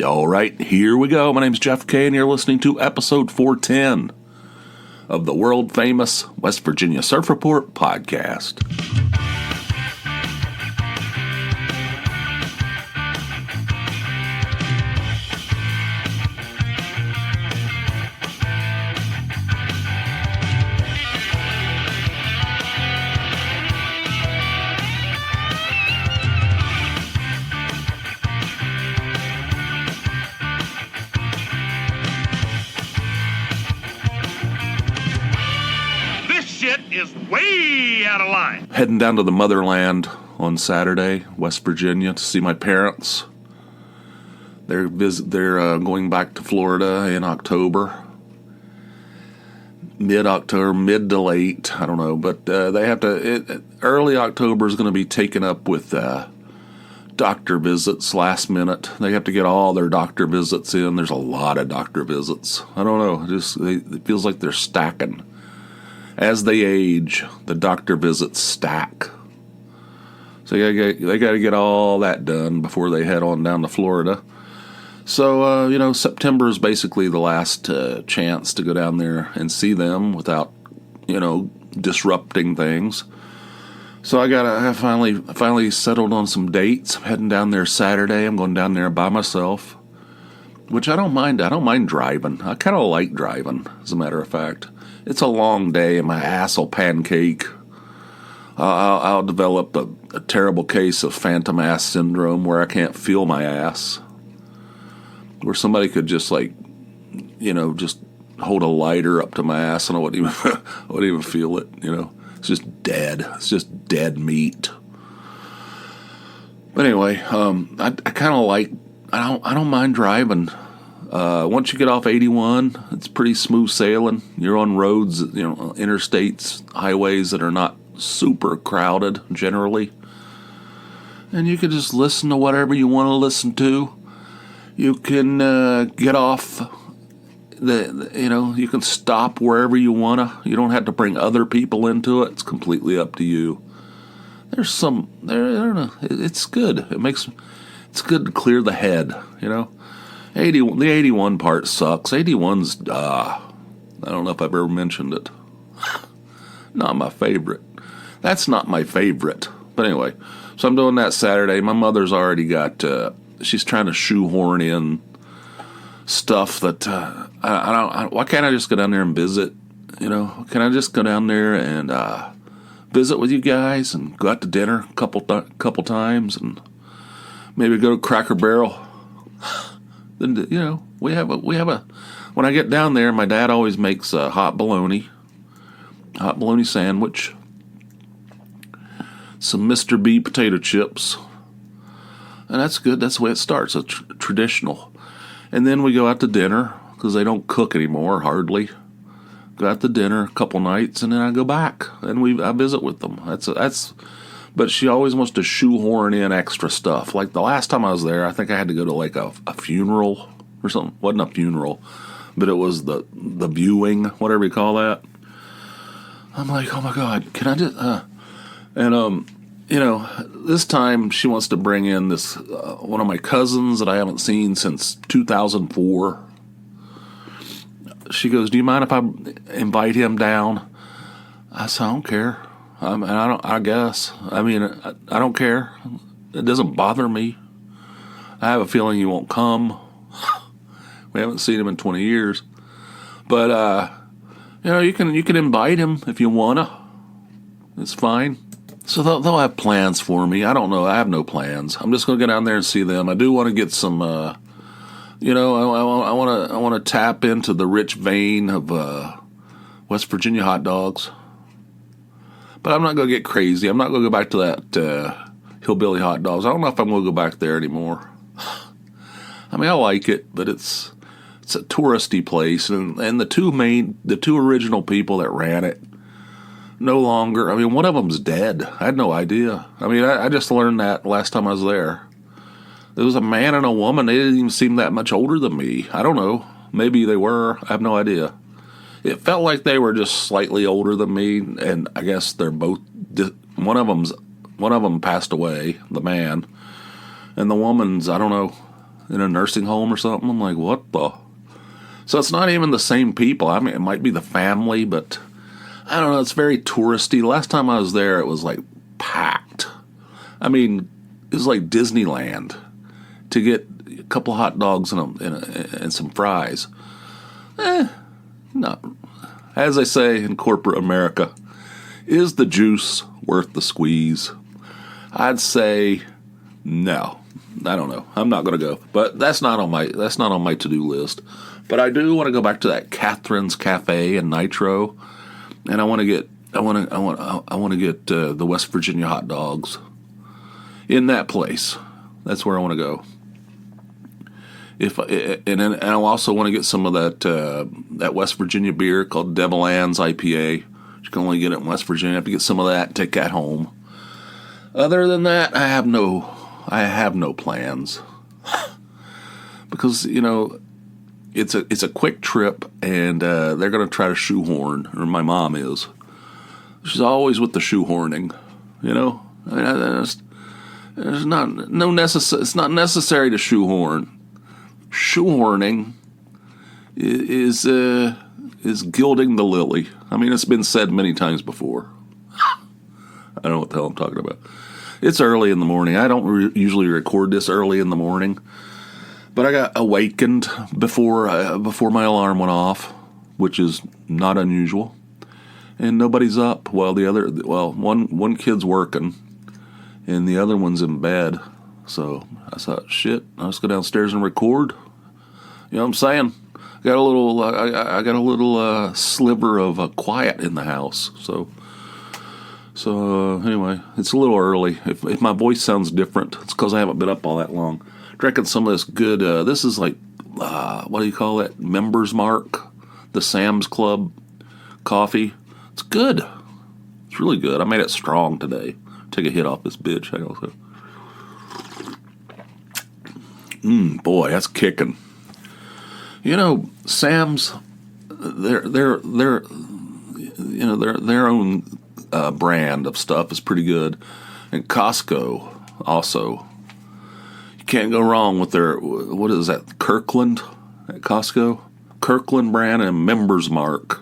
All right, here we go. My name's Jeff K, and you're listening to episode 410 of the world-famous West Virginia Surf Report podcast. Is way out of line. Heading down to the Motherland on Saturday, West Virginia, to see my parents. They're going back to Florida in October, mid-October, mid to late. I don't know, but they have to. Early October is going to be taken up with doctor visits. Last minute, they have to get all their doctor visits in. There's a lot of doctor visits. I don't know. It feels like they're stacking. As they age, the doctor visits stack. So they got to get all that done before they head on down to Florida. So, September is basically the last chance to go down there and see them without, disrupting things. So I finally settled on some dates. I'm heading down there Saturday. I'm going down there by myself, which I don't mind. I don't mind driving. I kind of like driving, as a matter of fact. It's a long day and my ass will pancake. I'll develop a terrible case of phantom ass syndrome where I can't feel my ass. Where somebody could just just hold a lighter up to my ass and I wouldn't even feel it, It's just dead. It's just dead meat. But anyway, I kind of like, I don't mind driving. Once you get off 81, it's pretty smooth sailing. You're on roads, interstates, highways that are not super crowded generally. And you can just listen to whatever you want to listen to. You can get off, you can stop wherever you want to. You don't have to bring other people into it. It's completely up to you. There's I don't know, it's good. It's good to clear the head, The 81 part sucks. 81's, I don't know if I've ever mentioned it. Not my favorite. That's not my favorite. But anyway, so I'm doing that Saturday. My mother's already got, she's trying to shoehorn in stuff that, why can't I just go down there and visit? Can I just go down there and visit with you guys and go out to dinner a couple times and maybe go to Cracker Barrel? Then, we have a, when I get down there, my dad always makes a hot bologna sandwich, some Mr. B potato chips, and that's good. That's the way it starts. It's traditional. And then we go out to dinner, because they don't cook anymore, hardly. Go out to dinner a couple nights, and then I go back, and I visit with them. But she always wants to shoehorn in extra stuff. Like the last time I was there, I think I had to go to a funeral or something. It wasn't a funeral, but it was the viewing, whatever you call that. I'm like, oh my God, can I just... this time she wants to bring in this, one of my cousins that I haven't seen since 2004. She goes, do you mind if I invite him down? I said, I don't care. I guess. I don't care. It doesn't bother me. I have a feeling he won't come. We haven't seen him in 20 years. But, you can invite him if you want to. It's fine. So they'll have plans for me. I don't know. I have no plans. I'm just going to go down there and see them. I do want to get some, I want to tap into the rich vein of West Virginia hot dogs. But I'm not going to get crazy. I'm not going to go back to that hillbilly hot dogs. I don't know if I'm going to go back there anymore. I like it, but it's a touristy place, and the two original people that ran it no longer. One of them's dead. I had no idea. I just learned that last time I was there. There was a man and a woman. They didn't even seem that much older than me. I don't know. Maybe they were. I have no idea. It felt like they were just slightly older than me, and I guess they're both. One of them passed away, the man, and the woman's, I don't know. in a nursing home or something. I'm like, what the? So it's not even the same people. I mean, it might be the family, but I don't know. It's very touristy. Last time I was there, it was like packed. I mean, it was like Disneyland to get a couple hot dogs and some fries. No. As they say in corporate America, is the juice worth the squeeze? I'd say no. I don't know. I'm not going to go, but that's not on my to-do list. But I do want to go back to that Catherine's Cafe in Nitro, and I want to get the West Virginia hot dogs in that place. That's where I want to go. And I also want to get some of that West Virginia beer called Devil Ann's IPA. You can only get it in West Virginia. I have to get some of that and take that home. Other than that, I have no plans because it's a quick trip, and they're going to try to shoehorn, or my mom is. She's always with the shoehorning, I mean, it's not necessary to shoehorn. Shoehorning is gilding the lily. I mean, it's been said many times before. I don't know what the hell I'm talking about. It's early in the morning. I don't usually record this early in the morning, but I got awakened before my alarm went off, which is not unusual. And nobody's up while one kid's working, and the other one's in bed. So I thought, shit, I'll just go downstairs and record. You know what I'm saying? I got a little sliver of quiet in the house. So anyway, it's a little early. If my voice sounds different, it's because I haven't been up all that long. Drinking some of this good. This is like what do you call that? Members Mark, the Sam's Club coffee. It's good. It's really good. I made it strong today. Take a hit off this bitch. Hang on a second. Boy, that's kicking. Sam's, their own brand of stuff is pretty good, and Costco also. You can't go wrong with their, what is that, Kirkland at Costco? Kirkland brand and Members Mark.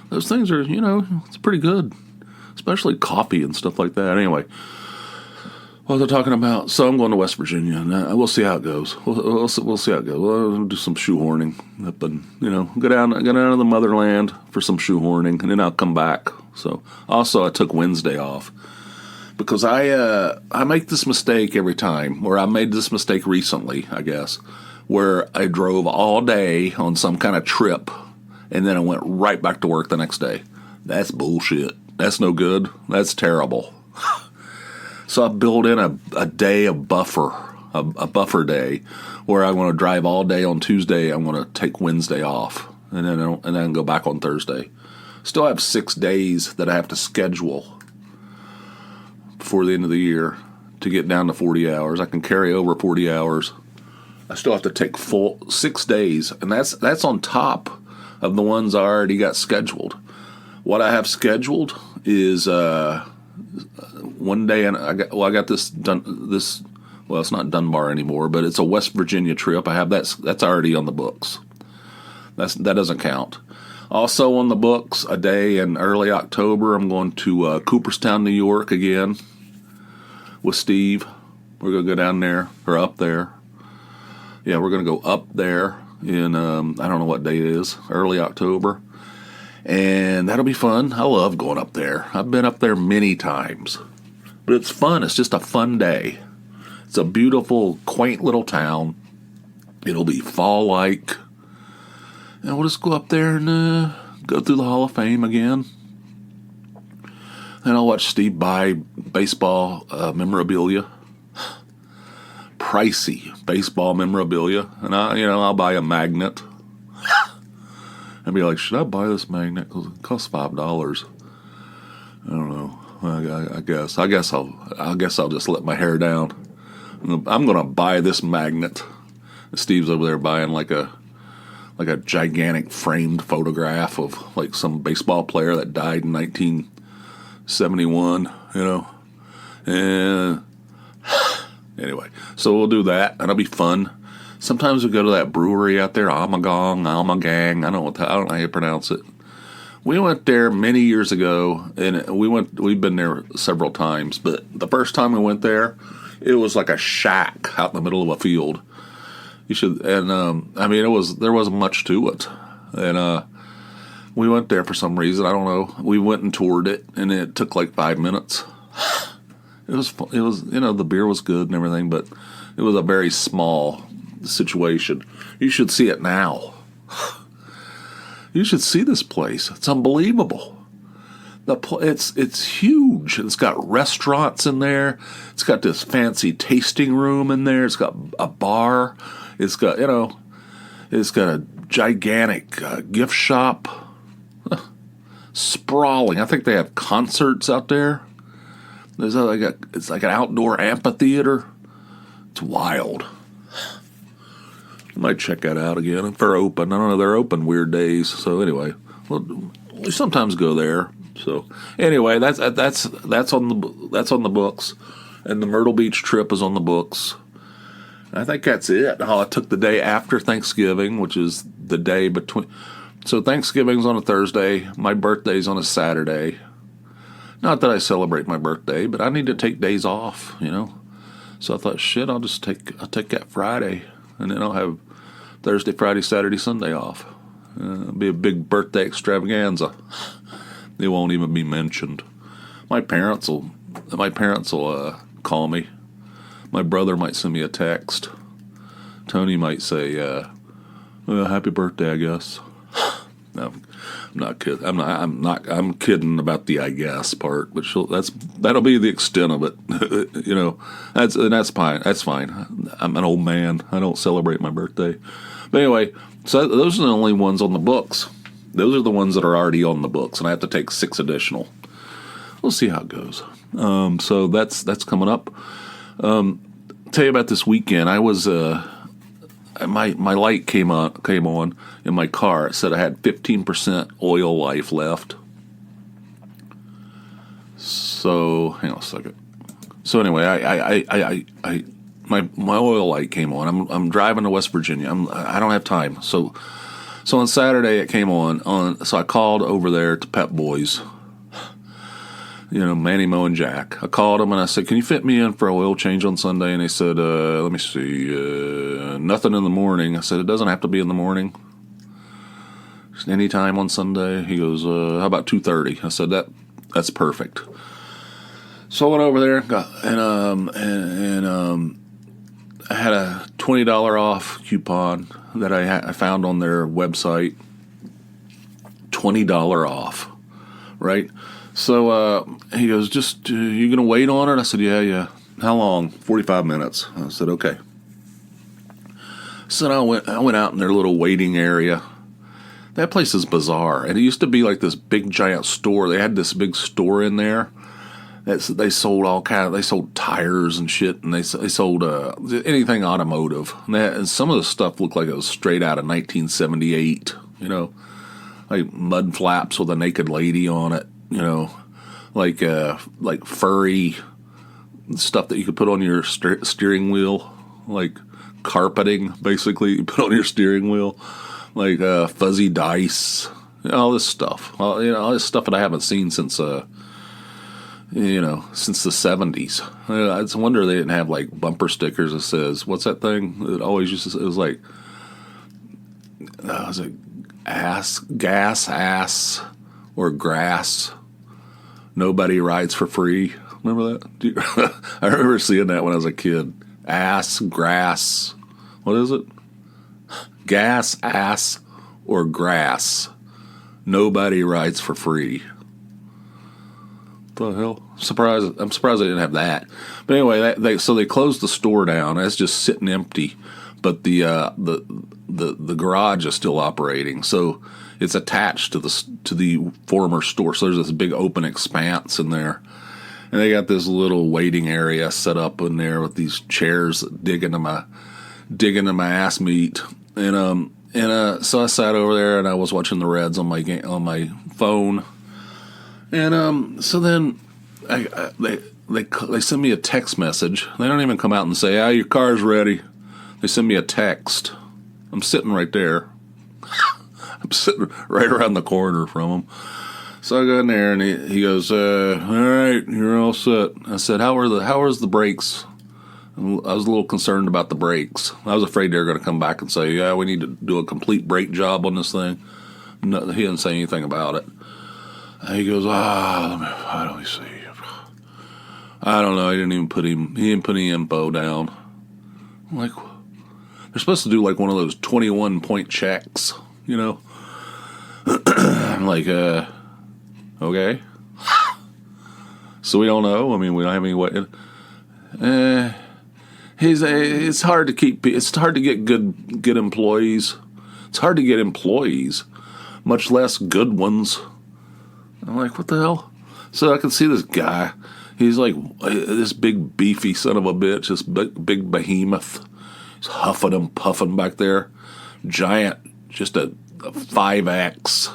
Those things are, it's pretty good, especially coffee and stuff like that. Anyway. What they're talking about. So I'm going to West Virginia, and we'll see how it goes. We'll see how it goes. We'll do some shoehorning up, and go down to the Motherland for some shoehorning, and then I'll come back. So also, I took Wednesday off because I make this mistake every time, or I made this mistake recently, I guess, where I drove all day on some kind of trip, and then I went right back to work the next day. That's bullshit. That's no good. That's terrible. So I built in a day of buffer, a buffer day, where I want to drive all day on Tuesday. I'm going to take Wednesday off, and then go back on Thursday. Still have 6 days that I have to schedule before the end of the year to get down to 40 hours. I can carry over 40 hours. I still have to take full 6 days, and that's on top of the ones I already got scheduled. What I have scheduled is one day, and I got this done. Well, it's not Dunbar anymore, but it's a West Virginia trip. I have that's already on the books. That doesn't count. Also on the books, a day in early October, I'm going to Cooperstown, New York again with Steve. We're going to go down there, or up there. Yeah, we're going to go up there in, I don't know what day it is, early October. And that'll be fun. I love going up there. I've been up there many times. But it's fun. It's just a fun day. It's a beautiful, quaint little town. It'll be fall-like. And we'll just go up there and go through the Hall of Fame again. And I'll watch Steve buy baseball memorabilia. Pricey baseball memorabilia. And I'll buy a magnet. And be like, should I buy this magnet? Because it costs $5. I don't know. I guess I'll just let my hair down. I'm gonna buy this magnet. Steve's over there buying like a gigantic framed photograph of like some baseball player that died in 1971. And Anyway, so we'll do that, and it'll be fun. Sometimes we go to that brewery out there, Almagang. I don't know how you pronounce it. We went there many years ago, and we've been there several times. But the first time we went there, it was like a shack out in the middle of a field. You should, and there wasn't much to it, and we went there for some reason. I don't know. We went and toured it, and it took like 5 minutes. It was the beer was good and everything, but it was a very small situation. You should see it now. You should see this place. It's unbelievable. It's huge. It's got restaurants in there. It's got this fancy tasting room in there. It's got a bar. It's got a gigantic gift shop. Sprawling. I think they have concerts out there. It's like an outdoor amphitheater. It's wild. I might check that out again if they're open. I don't know. They're open weird days. So anyway, we sometimes go there. So anyway, that's on the books, and the Myrtle Beach trip is on the books. I think that's it. I took the day after Thanksgiving, which is the day between. So Thanksgiving's on a Thursday. My birthday's on a Saturday. Not that I celebrate my birthday, but I need to take days off, So I thought, shit, I'll take that Friday, and then I'll have Thursday, Friday, Saturday, Sunday off. It'll be a big birthday extravaganza. It won't even be mentioned. My parents will call me. My brother might send me a text. Tony might say, happy birthday, I guess. No, I'm not kidding. I'm kidding about the I guess part, but that'll be the extent of it. That's fine. That's fine. I'm an old man. I don't celebrate my birthday. But anyway, so those are the only ones on the books. Those are the ones that are already on the books, and I have to take 6 additional. We'll see how it goes. So that's coming up. Tell you about this weekend. I was my light came on in my car. It said I had 15% oil life left. So hang on a second. So anyway, my oil light came on. I'm driving to West Virginia. I don't have time. So on Saturday it came on. So I called over there to Pep Boys. Manny, Mo, and Jack. I called them and I said, can you fit me in for an oil change on Sunday? And they said, let me see, nothing in the morning. I said, it doesn't have to be in the morning. Just any time on Sunday. He goes, how about 2:30? I said, that's perfect. So I went over there and I had a $20 off coupon that I found on their website. $20 off, right? So he goes, you going to wait on it? I said, yeah. How long? 45 minutes. I said, okay. So I went out in their little waiting area. That place is bizarre. And it used to be like this big giant store. They had this big store in there. They sold they sold tires and shit, and they sold anything automotive. And some of the stuff looked like it was straight out of 1978, like mud flaps with a naked lady on it. Like furry stuff that you could put on your steering wheel, like carpeting, basically, you put on your steering wheel, like fuzzy dice, all this stuff. All this stuff that I haven't seen since the 70s. It's a wonder they didn't have like bumper stickers that says, what's that thing? It always it was like, was it gas, ass, or grass? Nobody rides for free. Remember that? I remember seeing that when I was a kid. Ass, grass. What is it? Gas, ass, or grass. Nobody rides for free. What the hell? I'm surprised they didn't have that. But anyway, they closed the store down. It's just sitting empty. But the garage is still operating. So it's attached to the former store. So there's this big open expanse in there, and they got this little waiting area set up in there with these chairs that dig into my ass meat. And so I sat over there and I was watching the Reds on my phone. And so then they send me a text message. They don't even come out and say, your car's ready. They send me a text. I'm sitting right there. I'm sitting right around the corner from him. So I go in there, and he goes, all right, you're all set. I said, how was the brakes? I was a little concerned about the brakes. I was afraid they were going to come back and say, yeah, we need to do a complete brake job on this thing. No, he didn't say anything about it. And he goes, let me see. I don't know. He didn't put any info down. I'm like, they're supposed to do like one of those 21-point checks, you know? I'm like, okay. So we don't know. I mean, we don't have any way. It's hard to keep. It's hard to get good employees. It's hard to get employees, much less good ones. I'm like, what the hell? So I can see this guy. He's like this big beefy son of a bitch. This big behemoth. He's huffing and puffing back there. Giant, just a 5X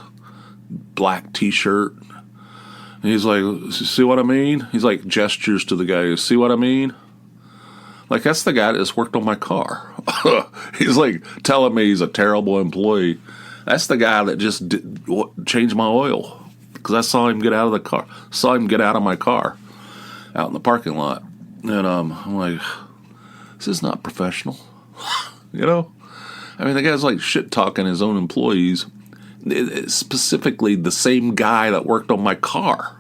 black T-shirt. And he's like, see what I mean? He's like gestures to the guy. See what I mean? Like, that's the guy that just worked on my car. He's like telling me he's a terrible employee. That's the guy that just changed my oil. Because I saw him get out of the car. Saw him get out of my car. Out in the parking lot. And I'm like, this is not professional. You know? I mean, the guy's like shit-talking his own employees. It's specifically the same guy that worked on my car.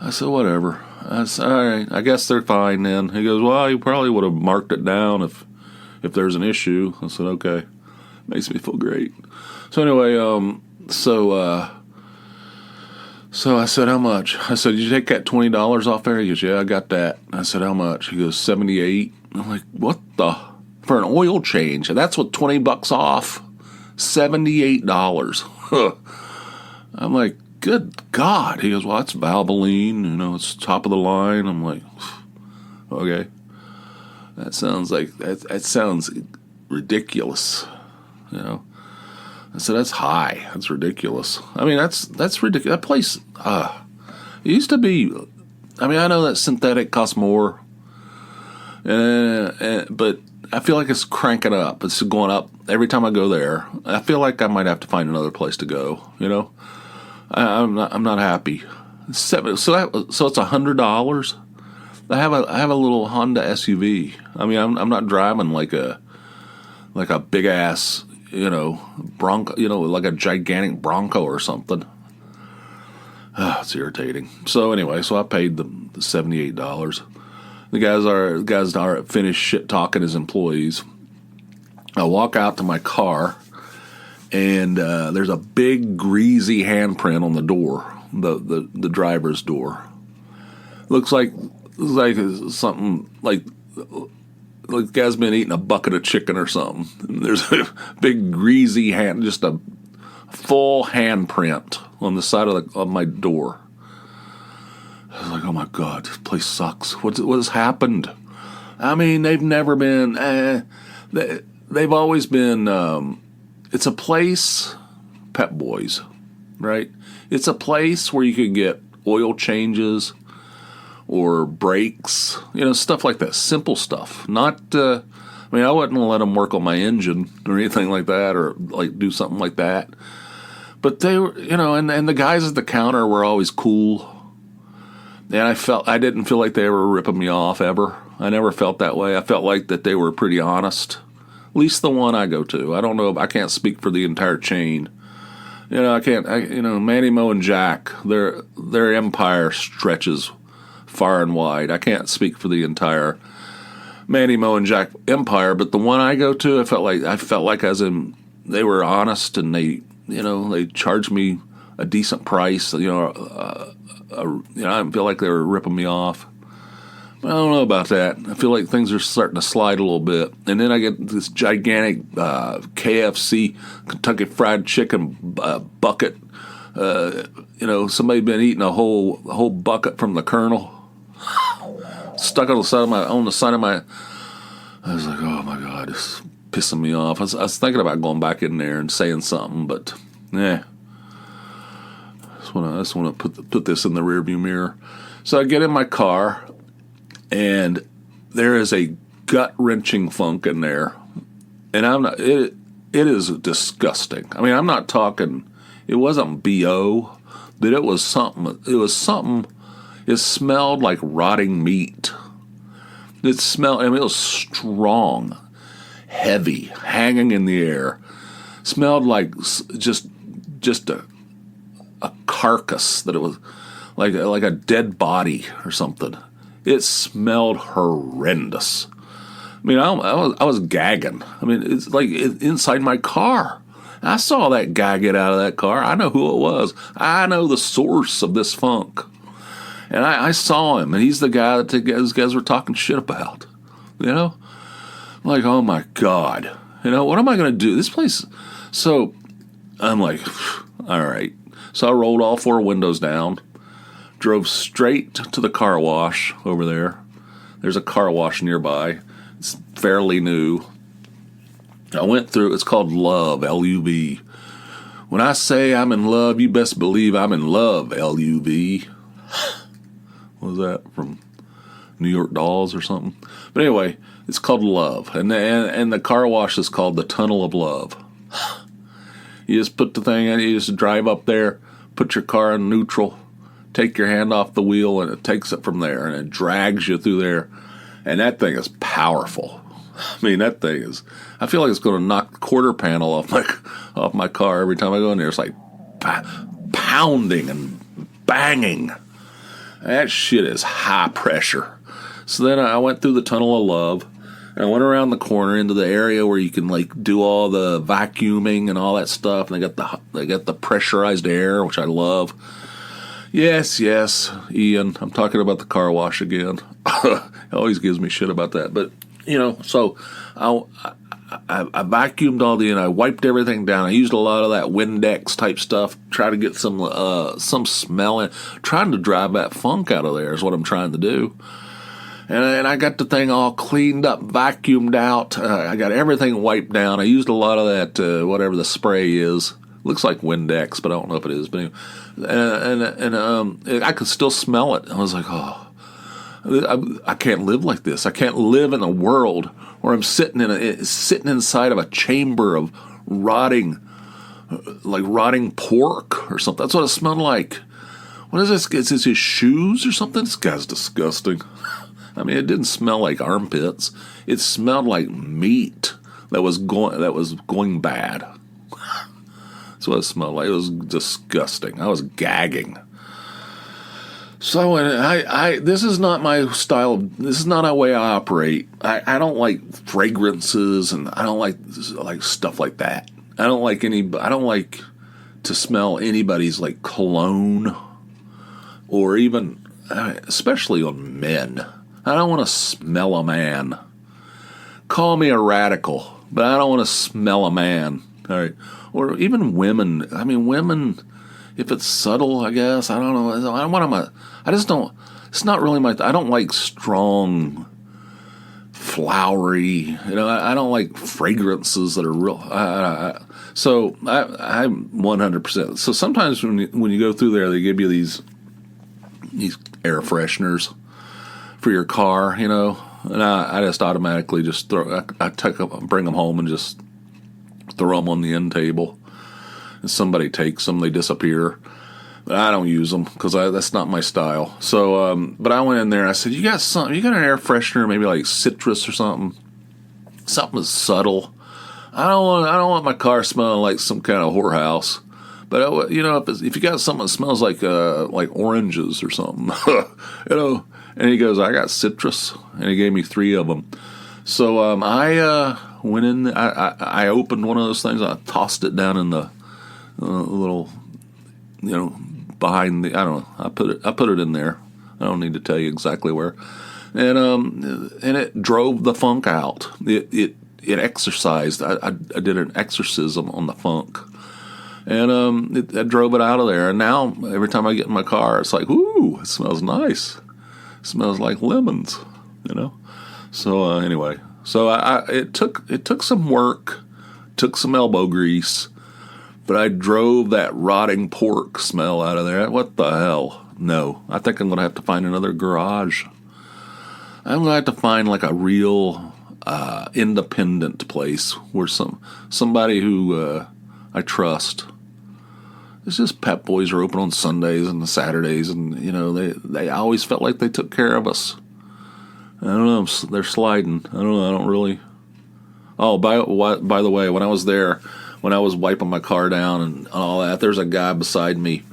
I said, whatever. I said, all right, I guess they're fine then. He goes, well, you probably would have marked it down if there's an issue. I said, okay. Makes me feel great. So anyway, so I said, how much? I said, did you take that $20 off there? He goes, yeah, I got that. I said, how much? He goes, $78. I'm like, what the? For an oil change. And that's what $20 off. $78. I'm like, good God. He goes, well, that's Valvoline. You know, it's top of the line. I'm like, okay. That sounds ridiculous. You know. I said, that's high. That's ridiculous. I mean, that's ridiculous. That place, it used to be, I mean, I know that synthetic costs more, but I feel like it's cranking up. It's going up every time I go there. I feel like I might have to find another place to go, you know? I'm not happy. So it's $100. I have a little Honda SUV. I mean, I'm not driving like a big ass, you know, Bronco, you know, like a gigantic Bronco or something. It's irritating. So anyway, so I paid the $78. The guys are finished shit talking his employees. I walk out to my car, and there's a big greasy handprint on the door, the driver's door. Looks like something like the guy's been eating a bucket of chicken or something. And there's a big greasy hand, just a full handprint on the side of my door. I was like, oh my God, this place sucks. What has happened? I mean, they've never been. They've always been. It's a place, Pep Boys, right? It's a place where you can get oil changes or brakes, you know, stuff like that. Simple stuff. Not, I mean, I wouldn't let them work on my engine or anything like that, or like do something like that. But they were, you know, and the guys at the counter were always cool. And I didn't feel like they were ripping me off ever. I never felt that way. I felt like that they were pretty honest. At least the one I go to. I don't know. I can't speak for the entire chain. You know, Manny, Mo, and Jack, their empire stretches far and wide. I can't speak for the entire Manny, Mo, and Jack empire, but the one I go to, I felt like as in they were honest, and they charged me a decent price. I didn't feel like they were ripping me off. I don't know about that. I feel like things are starting to slide a little bit. And then I get this gigantic KFC, Kentucky Fried Chicken bucket. Somebody been eating a whole bucket from the Colonel, stuck on the side of my. I was like, oh my God, this is pissing me off. I was thinking about going back in there and saying something, but I just want to put this in the rearview mirror. So I get in my car, and there is a gut-wrenching funk in there. And I'm not, it is disgusting. I mean, I'm not talking, it wasn't BO, but it was something, it smelled like rotting meat. It smelled, I mean, it was strong, heavy, hanging in the air. Smelled like just a carcass, that it was like a dead body or something. It smelled horrendous. I mean, I was gagging. I mean, it's like inside my car. I saw that guy get out of that car. I know who it was. I know the source of this funk. And I saw him, and he's the guy that those guys were talking shit about. You know? I'm like, oh my God. You know, what am I going to do? This place. So I'm like, all right. So I rolled all 4 windows down, drove straight to the car wash over there. There's a car wash nearby. It's fairly new. I went through, it's called Love, L-U-V. When I say I'm in love, you best believe I'm in love, L-U-V. What was that, from New York Dolls or something? But anyway, it's called Love. And the car wash is called the Tunnel of Love. You just put the thing in, you just drive up there, put your car in neutral, take your hand off the wheel, and it takes it from there, and it drags you through there. And that thing is powerful. I mean, that thing is, I feel like it's going to knock the quarter panel off my car every time I go in there. It's like pounding and banging. That shit is high pressure. So then I went through the Tunnel of Love, and I went around the corner into the area where you can like do all the vacuuming and all that stuff. And they got the pressurized air, which I love. Yes, Ian, I'm talking about the car wash again. It always gives me shit about that. But, you know, so I vacuumed all and I wiped everything down. I used a lot of that Windex type stuff, try to get some smell in. Trying to drive that funk out of there is what I'm trying to do. And I got the thing all cleaned up, vacuumed out. I got everything wiped down. I used a lot of that, whatever the spray is. Looks like Windex, but I don't know if it is. But anyway, I could still smell it. I was like, oh, I can't live like this. I can't live in a world where I'm sitting inside of a chamber of rotting pork or something. That's what it smelled like. What is this? Is this his shoes or something? This guy's disgusting. I mean, it didn't smell like armpits. It smelled like meat that was going bad. That's what it smelled like. It was disgusting. I was gagging. So this is not my style. This is not a way I operate. I don't like fragrances, and I don't like stuff like that. I don't like to smell anybody's like cologne, or even, especially on men. I don't want to smell a man. Call me a radical, but I don't want to smell a man. All right. Or even women. I mean, women, if it's subtle, I guess. I don't know. I just don't. It's not really my. I don't like strong, flowery. You know, I don't like fragrances that are real. So I'm 100%. So sometimes when you go through there, they give you these air fresheners for your car, you know, and I just automatically just bring them home and just throw them on the end table. And somebody takes them, they disappear. But I don't use them because that's not my style. So, but I went in there and I said, you got an air freshener, maybe like citrus or something that's subtle. I don't want my car smelling like some kind of whorehouse. But you know, if you got something that smells like oranges or something, you know. And he goes, I got citrus, and he gave me 3 of them. So I went in. I opened one of those things. I tossed it down in the little, you know, behind the. I don't know. I put it in there. I don't need to tell you exactly where. And it drove the funk out. It exorcised. I did an exorcism on the funk. And it drove it out of there. And now every time I get in my car, it's like, ooh, it smells nice. It smells like lemons, you know. So anyway, so it took some work, took some elbow grease, but I drove that rotting pork smell out of there. What the hell? No. I think I'm going to have to find another garage. I'm going to have to find like a real independent place where somebody who I trust. It's just Pep Boys are open on Sundays and Saturdays, and they always felt like they took care of us. I don't know. They're sliding. I don't know. I don't really. Oh, by the way, when I was there, when I was wiping my car down and all that, there's a guy beside me.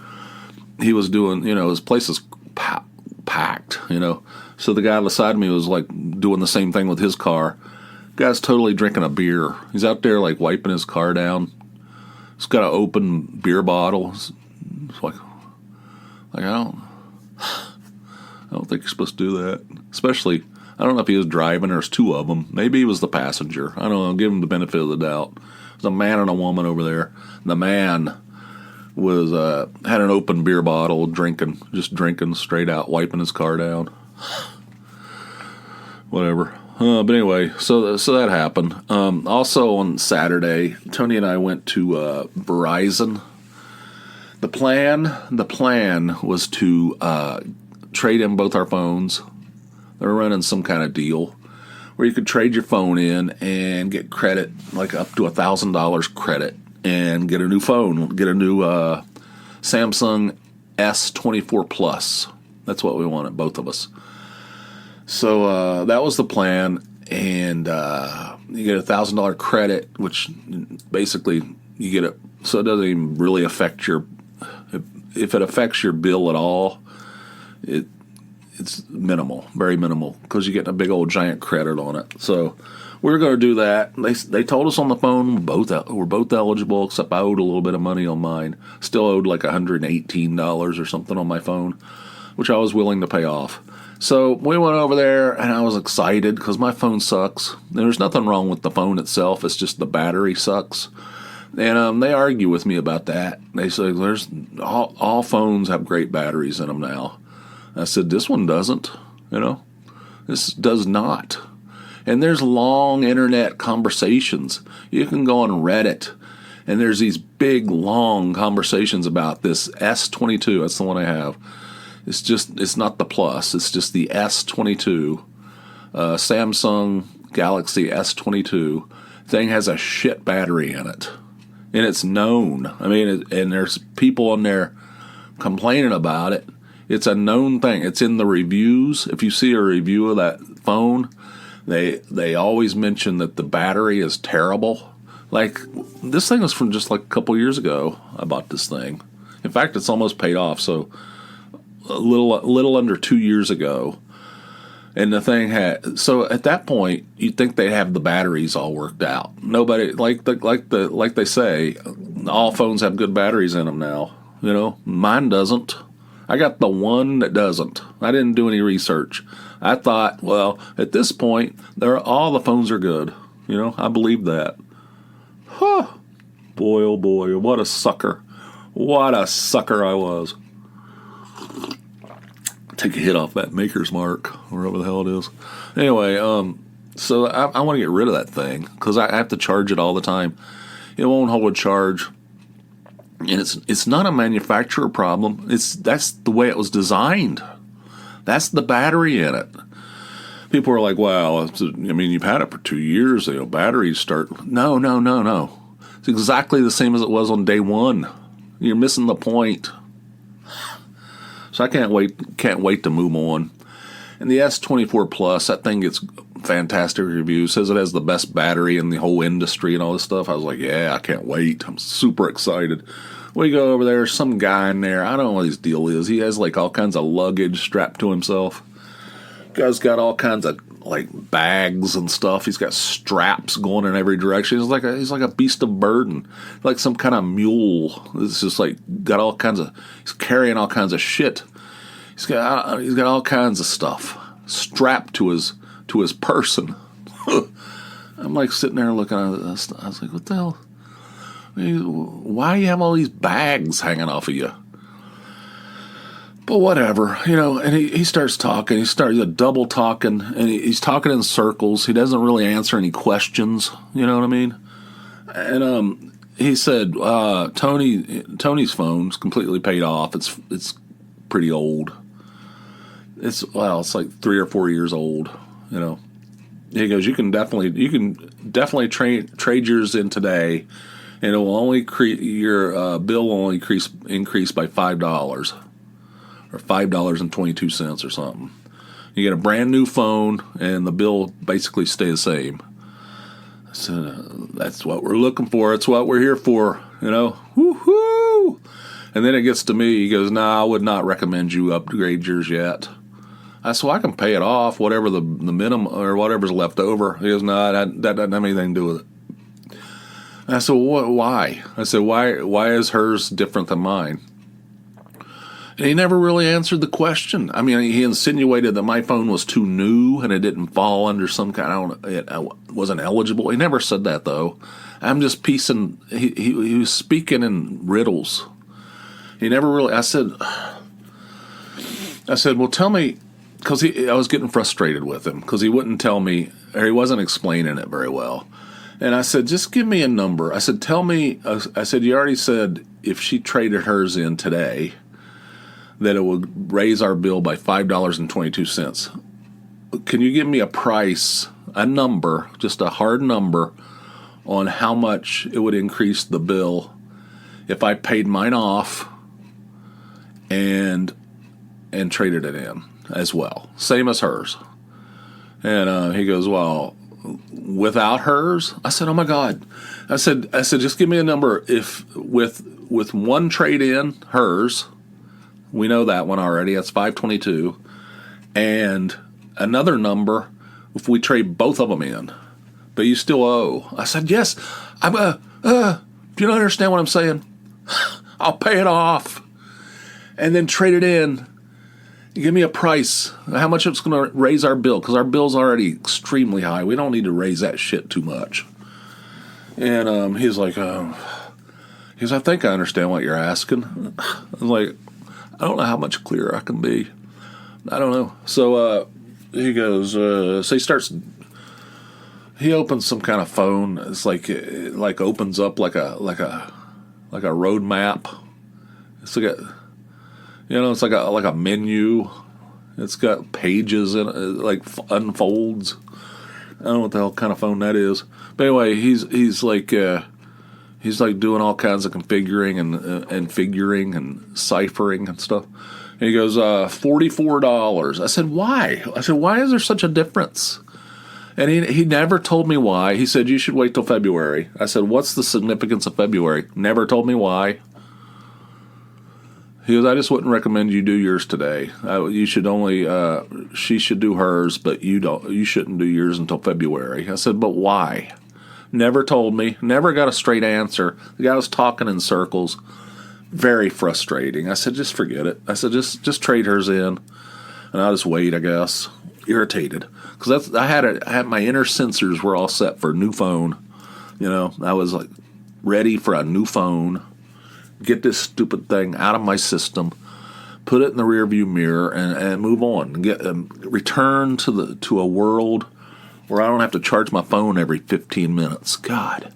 He was doing, his place is packed, So the guy beside me was like doing the same thing with his car. Guy's totally drinking a beer. He's out there like wiping his car down. He's got an open beer bottle. It's like I don't think you're supposed to do that. Especially, I don't know if he was driving or there's two of them. Maybe he was the passenger. I don't know. Give him the benefit of the doubt. There's a man and a woman over there. The man was had an open beer bottle, drinking straight out, wiping his car down. Whatever. But anyway, so that happened. Also on Saturday, Tony and I went to Verizon. The plan was to trade in both our phones. They're running some kind of deal where you could trade your phone in and get credit, like up to $1,000 credit, and get a new phone, get a new Samsung S24 Plus. That's what we wanted, both of us. So that was the plan, and you get $1,000 credit, which basically you get it, so it doesn't even really affect your. If it affects your bill at all, it's minimal, very minimal, because you're getting a big old giant credit on it. So we were going to do that. They told us on the phone we're both eligible, except I owed a little bit of money on mine. Still owed like $118 or something on my phone, which I was willing to pay off. So we went over there, and I was excited because my phone sucks. There's nothing wrong with the phone itself. It's just the battery sucks. And they argue with me about that. They say there's all phones have great batteries in them now. I said, this one doesn't. This does not. And there's long internet conversations. You can go on Reddit, and there's these big, long conversations about this S22. That's the one I have. It's not the Plus. It's just the S22, Samsung Galaxy S22. Thing has a shit battery in it, and it's known. I mean, and there's people on there complaining about it. It's a known thing. It's in the reviews. If you see a review of that phone, they always mention that the battery is terrible. Like, this thing was from just like a couple years ago. I bought this thing. In fact, it's almost paid off. So a little under 2 years ago, and the thing had. So at that point, you'd think they'd have the batteries all worked out. Nobody like they say, all phones have good batteries in them now. Mine doesn't. I got the one that doesn't. I didn't do any research. I thought, well, at this point, all the phones are good. I believe that. Huh. Boy, oh boy, what a sucker. What a sucker I was. Take a hit off that Maker's Mark, wherever the hell it is. Anyway, so I want to get rid of that thing because I have to charge it all the time. It won't hold a charge, and it's not a manufacturer problem. That's the way it was designed. That's the battery in it. People are like, "Well, you've had it for 2 years. Batteries start." No. It's exactly the same as it was on day one. You're missing the point. So I can't wait to move on. And the S24 Plus, that thing gets fantastic reviews. Says it has the best battery in the whole industry and all this stuff. I was like, yeah, I can't wait. I'm super excited. We go over there, some guy in there. I don't know what his deal is. He has like all kinds of luggage strapped to himself. Guy's got all kinds of like bags and stuff. He's got straps going in every direction. He's like a beast of burden, like some kind of mule. It's just like got all kinds of. He's carrying all kinds of shit. He's got all kinds of stuff strapped to his person. I'm like sitting there looking at this. I was like, what the hell? Why do you have all these bags hanging off of you? But whatever, and he starts talking. He starts double talking, and he's talking in circles. He doesn't really answer any questions. You know what I mean? And he said, Tony's phone's completely paid off. It's pretty old. It's like 3 or 4 years old. He goes, you can definitely trade yours in today, and it will only your bill will only increase by $5 or $5.22 or something. You get a brand new phone, and the bill basically stays the same. So that's what we're looking for. It's what we're here for. Woo-hoo! And then it gets to me. He goes, "Nah, I would not recommend you upgrade yours yet." I said, "Well, I can pay it off, whatever the minimum or whatever's left over." He goes, "No, that doesn't have anything to do with it." And I said, "Well, why?" I said, "Why is hers different than mine?" And he never really answered the question. I mean, he insinuated that my phone was too new and it didn't fall under some kind. It wasn't eligible. He never said that though. I'm just piecing. He was speaking in riddles. He never really. I said, "Well, tell me." Because I was getting frustrated with him because he wouldn't tell me, or he wasn't explaining it very well. And I said, "Just give me a number." I said, "Tell me." I said, "You already said if she traded hers in today, that it would raise our bill by $5.22. Can you give me a price, a number, just a hard number, on how much it would increase the bill if I paid mine off and traded it in as well, same as hers?" And he goes, "Well, without hers?" I said, "Oh my God." I said, "Just give me a number. If with one trade in, hers, we know that one already. That's $5.22, and another number if we trade both of them in, but you still owe." I said, "Yes, I'm. Do you not understand what I'm saying? I'll pay it off, and then trade it in. Give me a price, how much it's going to raise our bill, because our bill's already extremely high. We don't need to raise that shit too much." And he's like, "I think I understand what you're asking." I'm like, I don't know how much clearer I can be. I don't know. So he goes, he opens some kind of phone. It's like opens up like a road map. It's like it's like a menu. It's got pages in it, like unfolds. I don't know what the hell kind of phone that is. But anyway, he's like doing all kinds of configuring and figuring and ciphering and stuff. And he goes, $44. I said, "Why?" I said, "Why is there such a difference?" And he never told me why. He said, "You should wait till February." I said, "What's the significance of February?" Never told me why. He goes, "I just wouldn't recommend you do yours today. You should only, she should do hers, but you shouldn't do yours until February." I said, "But why?" Never told me. Never got a straight answer. The guy was talking in circles. Very frustrating. I said, "Just forget it." I said, just trade hers in, and I'll just wait, I guess. Irritated. Because I had my inner sensors were all set for a new phone. I was like ready for a new phone. Get this stupid thing out of my system, put it in the rearview mirror, and move on. Return to a world where I don't have to charge my phone every 15 minutes. God,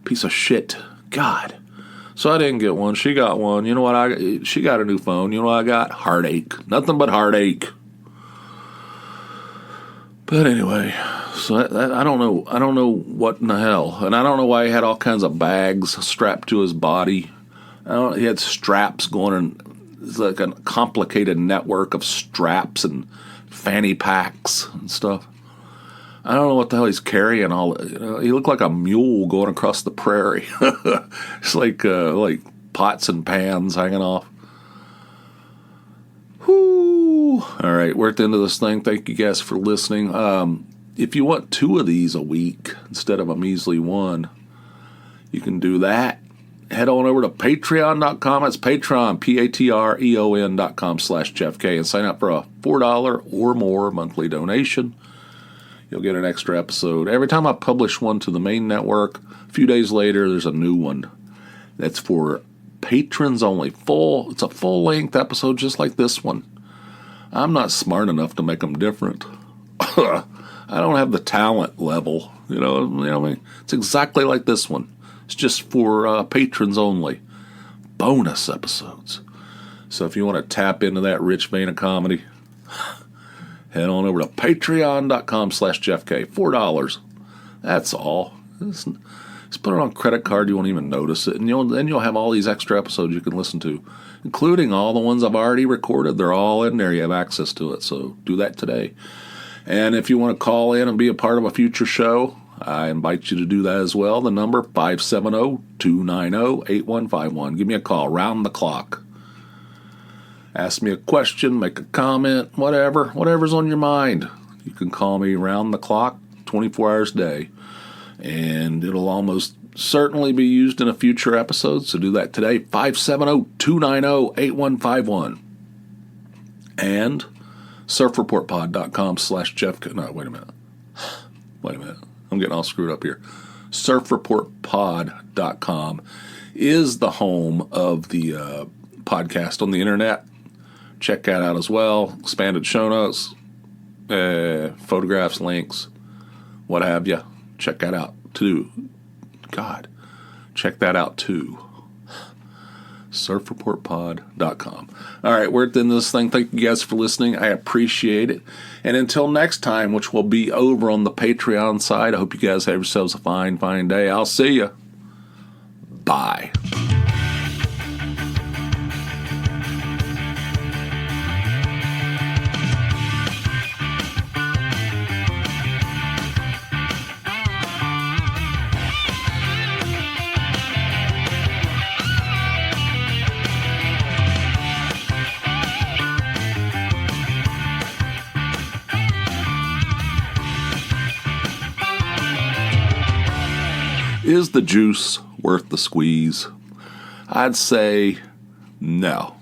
piece of shit. God. So I didn't get one. She got one. You know what? She got a new phone. You know what I got? Heartache. Nothing but heartache. But anyway, so I don't know. I don't know what in the hell, and I don't know why he had all kinds of bags strapped to his body. He had straps going, and it's like a complicated network of straps and fanny packs and stuff. I don't know what the hell he's carrying. He looked like a mule going across the prairie. It's like pots and pans hanging off. Whoo! All right, we're at the end of this thing. Thank you guys for listening. If you want 2 of these a week instead of a measly one, you can do that. Head on over to patreon.com. It's Patreon, patreon.com/JeffK, and sign up for a $4 or more monthly donation. You'll get an extra episode. Every time I publish one to the main network, a few days later, there's a new one. That's for patrons only. It's a full-length episode just like this one. I'm not smart enough to make them different. I don't have the talent level. You know what I mean? It's exactly like this one. It's just for patrons only. Bonus episodes. So if you want to tap into that rich vein of comedy, head on over to patreon.com/JeffK. $4. That's all. Just put it on a credit card. You won't even notice it. And you'll have all these extra episodes you can listen to, including all the ones I've already recorded. They're all in there. You have access to it. So do that today. And if you want to call in and be a part of a future show, I invite you to do that as well. The number, 570-290-8151. Give me a call, round the clock. Ask me a question, make a comment, whatever's on your mind. You can call me round the clock, 24 hours a day. And it'll almost certainly be used in a future episode, so do that today, 570-290-8151. And surfreportpod.com/Jeff. No, wait a minute. I'm getting all screwed up here. Surfreportpod.com is the home of the podcast on the internet. Check that out as well. Expanded show notes, photographs, links, what have you. Check that out too. Check that out too. surfreportpod.com. All right, we're at the end of this thing. Thank you guys for listening. I appreciate it. And until next time, which will be over on the Patreon side, I hope you guys have yourselves a fine, fine day. I'll see you. Bye. Is the juice worth the squeeze? I'd say no.